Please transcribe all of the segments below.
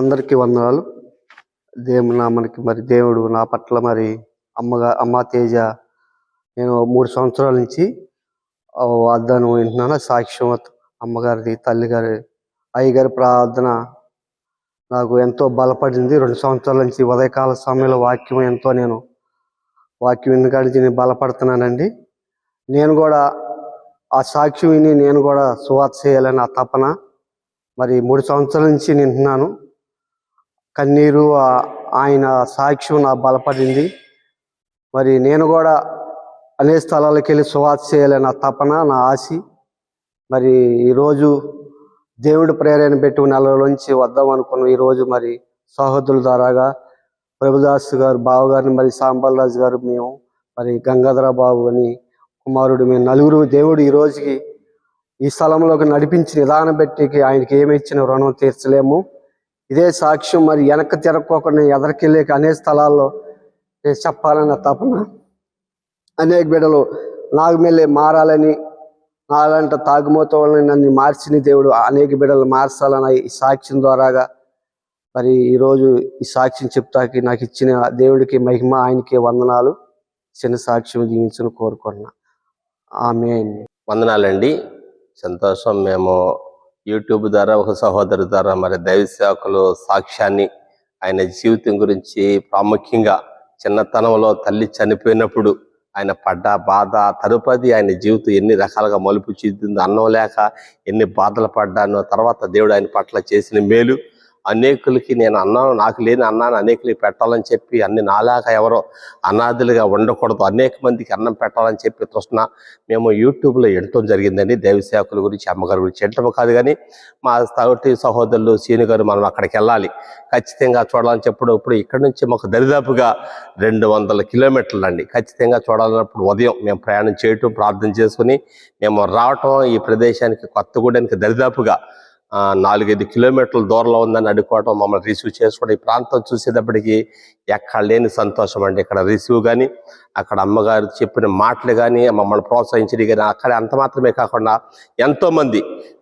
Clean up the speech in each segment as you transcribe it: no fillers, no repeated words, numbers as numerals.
అందరికీ వందనాలు. మనకి మరి దేవుడు నా పట్ల మరి అమ్మ తేజ నేను 3 సంవత్సరాల నుంచి వాగ్దానం వింటున్నాను. సాక్ష్యం అమ్మగారిది, తల్లిగారి, అయ్యగారి ప్రార్థన నాకు ఎంతో బలపడింది. 2 సంవత్సరాల నుంచి ఉదయకాల సమయంలో వాక్యం విన్న కాడికి నేను బలపడుతున్నానండి. నేను కూడా ఆ సాక్ష్యం విని నేను కూడా సువార్త చేయాలని ఆ తపన మరి 3 సంవత్సరాల నుంచి వింటున్నాను. కన్నీరు ఆయన సాక్ష్యం నాకు బలపడింది. మరి నేను కూడా అనేక స్థలాలకు వెళ్ళి సువార్త చేయాలని ఆ తపన, నా ఆశ. మరి ఈరోజు దేవుడి ప్రేరణ పెట్టి నెలలోంచి వద్దాం అనుకున్నాం. ఈరోజు మరి సహోదరుల ద్వారాగా ప్రభుదాస్ గారు, బావగారిని, మరి సాంబల్రాజు గారు, మేము మరి గంగాధర బాబు అని కుమారుడు, మేము నలుగురు దేవుడు ఈ రోజుకి ఈ స్థలంలోకి నడిపించిన విధానం బట్టి ఆయనకి ఏమి ఇచ్చిన రుణం తీర్చలేము. ఇదే సాక్ష్యం మరి వెనక్కి తిరగకోకుండా ఎదరికెళ్ళి అనేక స్థలాల్లో నేను చెప్పాలన్న తపన. అనేక బిడ్డలు నాకు మెల్లే మారాలని, నాలంట తాగుమోత వాళ్ళని నన్ను మార్చిన దేవుడు అనేక బిడ్డలు మార్చాలని ఈ సాక్ష్యం ద్వారాగా మరి ఈరోజు ఈ సాక్ష్యం చెప్తాకి నాకు ఇచ్చిన దేవుడికి మహిమ, ఆయనకి వందనాలు. చిన్న సాక్ష్యం జీవించని కోరుకుంటున్నా. ఆమేన్. వందనాలండి. సంతోషం. మేము యూట్యూబ్ ద్వారా ఒక సహోదరు ద్వారా మరి దైవ సేవకులు సాక్ష్యాన్ని, ఆయన జీవితం గురించి, ప్రాముఖ్యంగా చిన్నతనంలో తల్లి చనిపోయినప్పుడు ఆయన పడ్డ బాధ, తరుపతి ఆయన జీవితం ఎన్ని రకాలుగా మలుపు చెందింది, అన్నం లేక ఎన్ని బాధలు పడ్డానో, తర్వాత దేవుడు ఆయన పట్ల చేసిన మేలు, అనేకులకి నేను అన్నాను, నాకు లేని అన్నాను అనేకులకి పెట్టాలని చెప్పి, అన్ని నాలాగా ఎవరో అనాథులుగా ఉండకూడదు, అనేక మందికి అన్నం పెట్టాలని చెప్పి తృష్ణ మేము యూట్యూబ్లో వినటం జరిగిందండి. దైవ సేవకుల గురించి, అమ్మగారి గురించి వినటం కాదు, కానీ మా తోటి సహోదరులు సీని గారు మనం అక్కడికి వెళ్ళాలి, ఖచ్చితంగా చూడాలని చెప్పుడు. ఇప్పుడు ఇక్కడ నుంచి మాకు దరిదాపుగా 200 కిలోమీటర్లు అండి. ఖచ్చితంగా చూడాలన్నప్పుడు ఉదయం మేము ప్రయాణం చేయటం, ప్రార్థన చేసుకుని మేము రావటం, ఈ ప్రదేశానికి కొత్తగూడెనికి దరిదాపుగా 4-5 కిలోమీటర్ల దూరంలో ఉందని అడుకోవటం, మమ్మల్ని రిసీవ్ చేసుకోవడం, ఈ ప్రాంతం చూసేటప్పటికి ఎక్కడ లేని సంతోషం అండి. ఇక్కడ రిసీవ్ కానీ, అక్కడ అమ్మగారు చెప్పిన మాటలు కానీ, మమ్మల్ని ప్రోత్సహించడం కానీ, అక్కడ అంత మాత్రమే కాకుండా ఎంతోమంది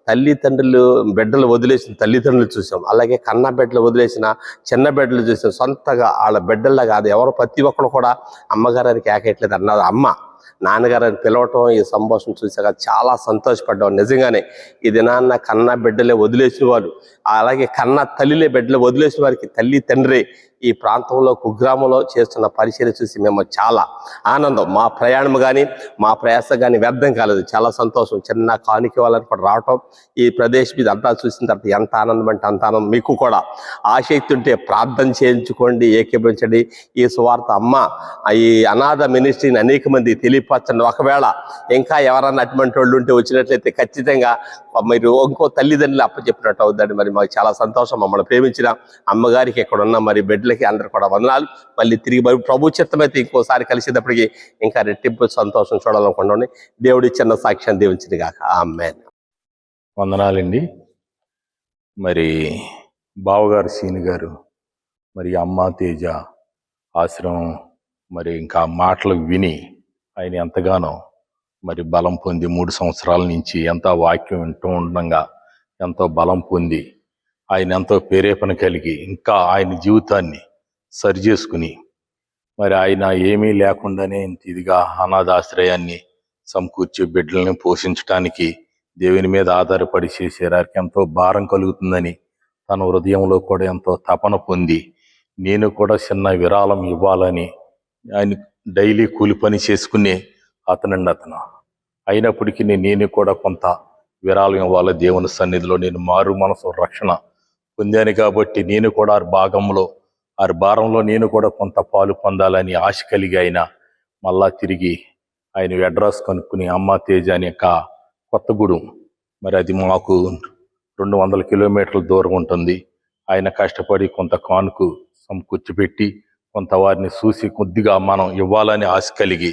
తల్లిదండ్రులు బిడ్డలు వదిలేసిన తల్లిదండ్రులు చూసాం, అలాగే కన్న బిడ్డలు వదిలేసిన చిన్న బిడ్డలు చూసాం. సొంతగా వాళ్ళ బిడ్డల్లా కాదు, ఎవరు ప్రతి ఒక్కరు కూడా అమ్మగారికి ఏకేయట్లేదు అన్నది అమ్మ, నాన్నగారిని పిలవటం, ఈ సంభాషణ చూసాక చాలా సంతోషపడ్డాం. నిజంగానే ఈ దినాన్న కన్న బిడ్డలే వదిలేసిన వాళ్ళు, అలాగే కన్న తల్లిలే బిడ్డలు వదిలేసిన వారికి తల్లి తండ్రి ఈ ప్రాంతంలో కుగ్రామంలో చేస్తున్న పరిచయం చూసి మేము చాలా ఆనందం. మా ప్రయాణం కానీ, మా ప్రయాస కానీ వ్యర్థం కాలేదు. చాలా సంతోషం. చిన్న కానుక వాళ్ళని కూడా రావటం, ఈ ప్రదేశం మీద అంతా చూసిన తర్వాత ఎంత ఆనందం అంటే అంత ఆనందం. మీకు కూడా ఆసక్తి ఉంటే ప్రార్థన చేయించుకోండి, ఏకీభవించండి. ఈ సువార్త అమ్మ ఈ అనాథ మినిస్ట్రీని అనేక మంది తెలియపరచండి. ఒకవేళ ఇంకా ఎవరన్నా అటువంటి వాళ్ళు ఉంటే వచ్చినట్లయితే ఖచ్చితంగా మీరు ఇంకో తల్లిదండ్రులు అప్పచెప్పినట్టు అవుతుందండి. మరి మాకు చాలా సంతోషం. మమ్మల్ని ప్రేమించిన అమ్మగారికి, ఇక్కడ ఉన్న మరి బిడ్డలకి అందరు కూడా వందనాలు. మళ్ళీ తిరిగి మరి ప్రభు చిత్తమైతే ఇంకోసారి కలిసేటప్పటికి ఇంకా రెట్టింపు సంతోషం చూడాలనుకుంటున్నాను. దేవుడి చిన్న సాక్ష్యం దీవించింది కాక. ఆమేన్. వందనాలండి. మరి బావగారు సీని గారు, మరి అమ్మ తేజ ఆశ్రమం, మరి ఇంకా మాటలు విని ఆయన ఎంతగానో మరి బలం పొంది 3 సంవత్సరాల నుంచి ఎంతో వాక్యం వింటూ ఉండగా ఎంతో బలం పొంది ఆయన ఎంతో ప్రేరేపణ కలిగి ఇంకా ఆయన జీవితాన్ని సరిచేసుకుని మరి ఆయన ఏమీ లేకుండానే ఇదిగా అనాథాశ్రయాన్ని సమకూర్చి బిడ్డల్ని పోషించడానికి దేవుని మీద ఆధారపడి చేసేవారికి ఎంతో భారం కలుగుతుందని తన హృదయంలో కూడా ఎంతో తపన పొంది, నేను కూడా చిన్న విరాళం ఇవ్వాలని ఆయన డైలీ కూలి పని చేసుకునే అతను అయినప్పటికీ నేను కూడా కొంత విరాళం ఇవ్వాలి దేవుని సన్నిధిలో. నేను మారు మనసు రక్షణ పొందాను కాబట్టి నేను కూడా ఆ భారంలో నేను కూడా కొంత పాలు పొందాలని ఆశ కలిగి ఆయన మళ్ళా తిరిగి ఆయన అడ్రస్ కనుక్కుని అమ్మ తేజ అనే కొత్తగూడెం, మరి అది మాకు 200 కిలోమీటర్ల దూరం ఉంటుంది. ఆయన కష్టపడి కొంత కానుకు సమకూర్చిపెట్టి కొంత వారిని చూసి కొద్దిగా మనం ఇవ్వాలని ఆశ కలిగి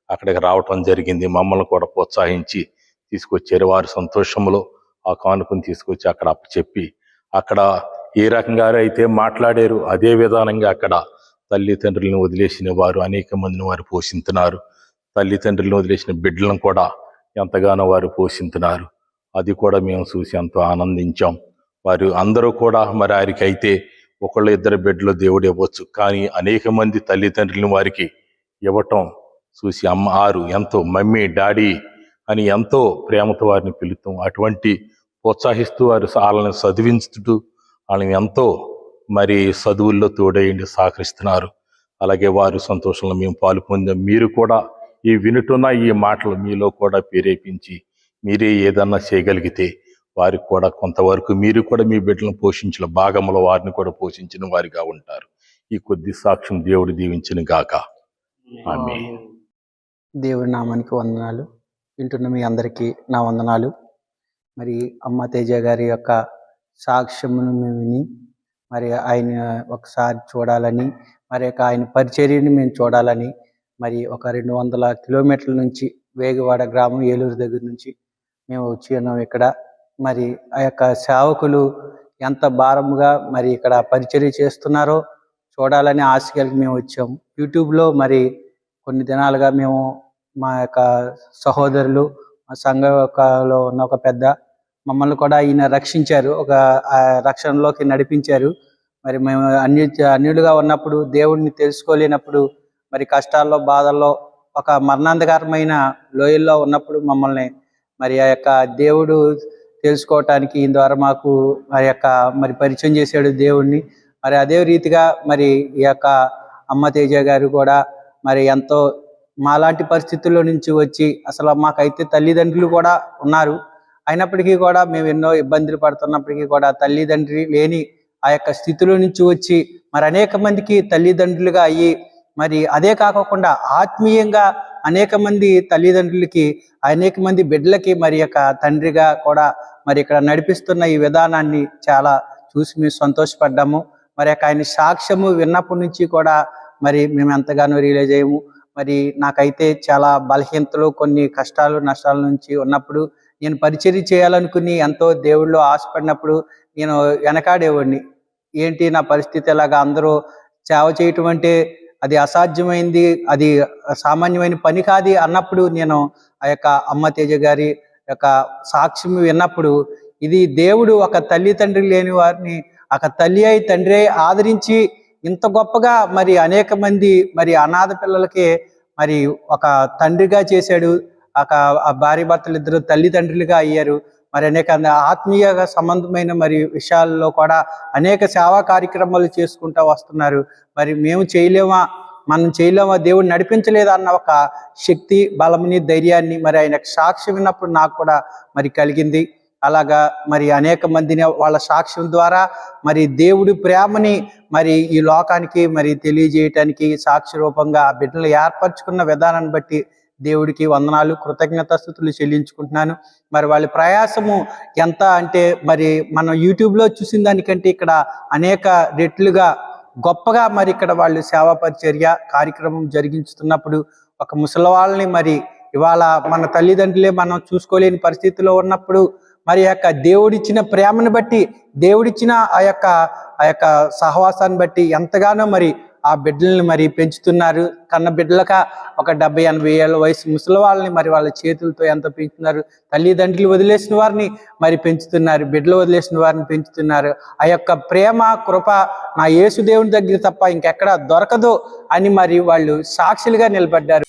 అక్కడికి రావటం జరిగింది. మమ్మల్ని కూడా ప్రోత్సహించి తీసుకొచ్చారు. వారి సంతోషంలో ఆ కానుకను తీసుకొచ్చి అక్కడ అప్పచెప్పి, అక్కడ ఏ రకంగా అయితే మాట్లాడారు అదే విధానంగా అక్కడ తల్లిదండ్రులను వదిలేసిన వారు అనేక మందిని వారు పోషిస్తున్నారు. తల్లిదండ్రులను వదిలేసిన బిడ్డలను కూడా ఎంతగానో వారు పోషిస్తున్నారు. అది కూడా మేము చూసి ఎంతో ఆనందించాం. వారు అందరూ కూడా మరి వారికి అయితే ఒకళ్ళు ఇద్దరు బిడ్డలు దేవుడు ఇవ్వచ్చు, కానీ అనేక మంది తల్లిదండ్రులను వారికి ఇవ్వటం చూసి అమ్మారు ఎంతో మమ్మీ డాడీ అని ఎంతో ప్రేమతో వారిని పిలుస్తాం. అటువంటి ప్రోత్సహిస్తూ వాళ్ళని చదివించుతూ వాళ్ళని ఎంతో మరి చదువుల్లో తోడేయండి సహకరిస్తున్నారు. అలాగే వారి సంతోషంలో మేము పాలు పొందాం. మీరు కూడా ఈ వినుటున్న ఈ మాటలు మీలో కూడా ప్రేరేపించి మీరే ఏదన్నా చేయగలిగితే వారికి కూడా కొంతవరకు మీరు కూడా మీ బిడ్డలను పోషించిన భాగంలో వారిని కూడా పోషించిన వారిగా ఉంటారు. ఈ కొద్ది సాక్ష్యం దేవుడు దీవించిన గాక. ఆమేన్. దేవుడి నామానికి వందనాలు. వింటున్న మీ అందరికీ నా వందనాలు. మరి అమ్మ తేజ గారి యొక్క సాక్ష్యమును మేము విని మరి ఆయన ఒకసారి చూడాలని, మరి ఆయన పరిచర్యని మేము చూడాలని, మరి ఒక 200 కిలోమీటర్ల నుంచి వేగవాడ గ్రామం ఏలూరు దగ్గర నుంచి మేము వచ్చి ఉన్నాం ఇక్కడ. మరి ఆ యొక్క సేవకులు ఎంత భారముగా మరి ఇక్కడ పరిచర్య చేస్తున్నారో చూడాలని ఆశ కలిగి మేము వచ్చాము. యూట్యూబ్లో మరి కొన్ని దినాలుగా మేము మా యొక్క సహోదరులు, మా సంఘంలో ఉన్న ఒక పెద్ద మమ్మల్ని కూడా ఈయన రక్షించారు, ఒక రక్షణలోకి నడిపించారు. మరి మేము అన్యులుగా ఉన్నప్పుడు, దేవుడిని తెలుసుకోలేనప్పుడు, మరి కష్టాల్లో బాధల్లో ఒక మరణాంధకరమైన లోయల్లో ఉన్నప్పుడు మమ్మల్ని మరి ఆ యొక్క దేవుడు తెలుసుకోవటానికి ఈయన ద్వారా మాకు మరి పరిచయం చేశాడు దేవుడిని. మరి అదే రీతిగా మరి ఈ యొక్క అమ్మ తేజ గారు కూడా మరి ఎంతో మాలాంటి పరిస్థితుల్లో నుంచి వచ్చి, అసలు మాకైతే తల్లిదండ్రులు కూడా ఉన్నారు, అయినప్పటికీ కూడా మేము ఎన్నో ఇబ్బందులు పడుతున్నప్పటికీ కూడా తల్లిదండ్రి లేని ఆ యొక్క స్థితిలో నుంచి వచ్చి మరి అనేక మందికి తల్లిదండ్రులుగా అయ్యి, మరి అదే కాకుండా ఆత్మీయంగా అనేక మంది తల్లిదండ్రులకి, అనేక మంది బిడ్డలకి మరి యొక్క తండ్రిగా కూడా మరి ఇక్కడ నడిపిస్తున్న ఈ విధానాన్ని చాలా చూసి మేము సంతోషపడ్డాము. మరి ఆయన సాక్ష్యము విన్నప్పటి నుంచి కూడా మరి మేము ఎంతగానో రియలైజ్ అయ్యాము. మరి నాకైతే చాలా బలహీనతలు, కొన్ని కష్టాలు నష్టాల నుంచి ఉన్నప్పుడు నేను పరిచర్య చేయాలనుకుని ఎంతో దేవుళ్ళు ఆశపడినప్పుడు నేను వెనకాడేవాడిని. ఏంటి నా పరిస్థితి ఎలాగా, అందరూ సేవ చేయటం అంటే అది అసాధ్యమైంది, అది సామాన్యమైన పని కాదు అన్నప్పుడు నేను ఆ యొక్క అమ్మ తేజ గారి యొక్క సాక్ష్యం విన్నప్పుడు, ఇది దేవుడు ఒక తల్లి తండ్రి లేని వారిని ఒక తల్లి అయి తండ్రి అయి ఆదరించి ఇంత గొప్పగా మరి అనేక మంది మరి అనాథ పిల్లలకి మరి ఒక తండ్రిగా చేశాడు. ఆ భార్య భర్తలు ఇద్దరు తల్లిదండ్రులుగా అయ్యారు. మరి అనేక ఆత్మీయ సంబంధమైన మరి విషయాల్లో కూడా అనేక సేవా కార్యక్రమాలు చేసుకుంటూ వస్తున్నారు. మరి మేము చేయలేమా, మనం చేయలేమా, దేవుడు నడిపించలేదా అన్న ఒక శక్తి, బలముని, ధైర్యాన్ని మరి ఆయన సాక్ష్యం విన్నప్పుడు నాకు కూడా మరి కలిగింది. అలాగా మరి అనేక మందిని వాళ్ళ సాక్ష్యం ద్వారా మరి దేవుడి ప్రేమని మరి ఈ లోకానికి మరి తెలియజేయటానికి సాక్షి రూపంగా ఆ బిడ్డలు ఏర్పరచుకున్న విధానాన్ని బట్టి దేవుడికి వందనాలు, కృతజ్ఞతాస్తుతులు చెల్లించుకుంటున్నాను. మరి వాళ్ళ ప్రయాసము ఎంత అంటే మరి మనం యూట్యూబ్లో చూసిన దానికంటే ఇక్కడ అనేక రెట్లుగా గొప్పగా మరి ఇక్కడ వాళ్ళు సేవా పరిచర్య కార్యక్రమం జరిగించుతున్నప్పుడు, ఒక ముసలి వాళ్ళని మరి ఇవాళ మన తల్లిదండ్రులే మనం చూసుకోలేని పరిస్థితిలో ఉన్నప్పుడు మరి యొక్క దేవుడిచ్చిన ప్రేమను బట్టి, దేవుడిచ్చిన ఆ యొక్క సహవాసాన్ని బట్టి ఎంతగానో మరి ఆ బిడ్డల్ని మరి పెంచుతున్నారు. కన్న బిడ్డలక ఒక 70-80 ఏళ్ళ వయసు ముసలి వాళ్ళని మరి వాళ్ళ చేతులతో ఎంత పెంచుతున్నారు. తల్లిదండ్రులు వదిలేసిన వారిని మరి పెంచుతున్నారు, బిడ్డలు వదిలేసిన వారిని పెంచుతున్నారు. ఆ యొక్క ప్రేమ, కృప నా యేసు దేవుని దగ్గర తప్ప ఇంకెక్కడ దొరకదు అని మరి వాళ్ళు సాక్షులుగా నిలబడ్డారు.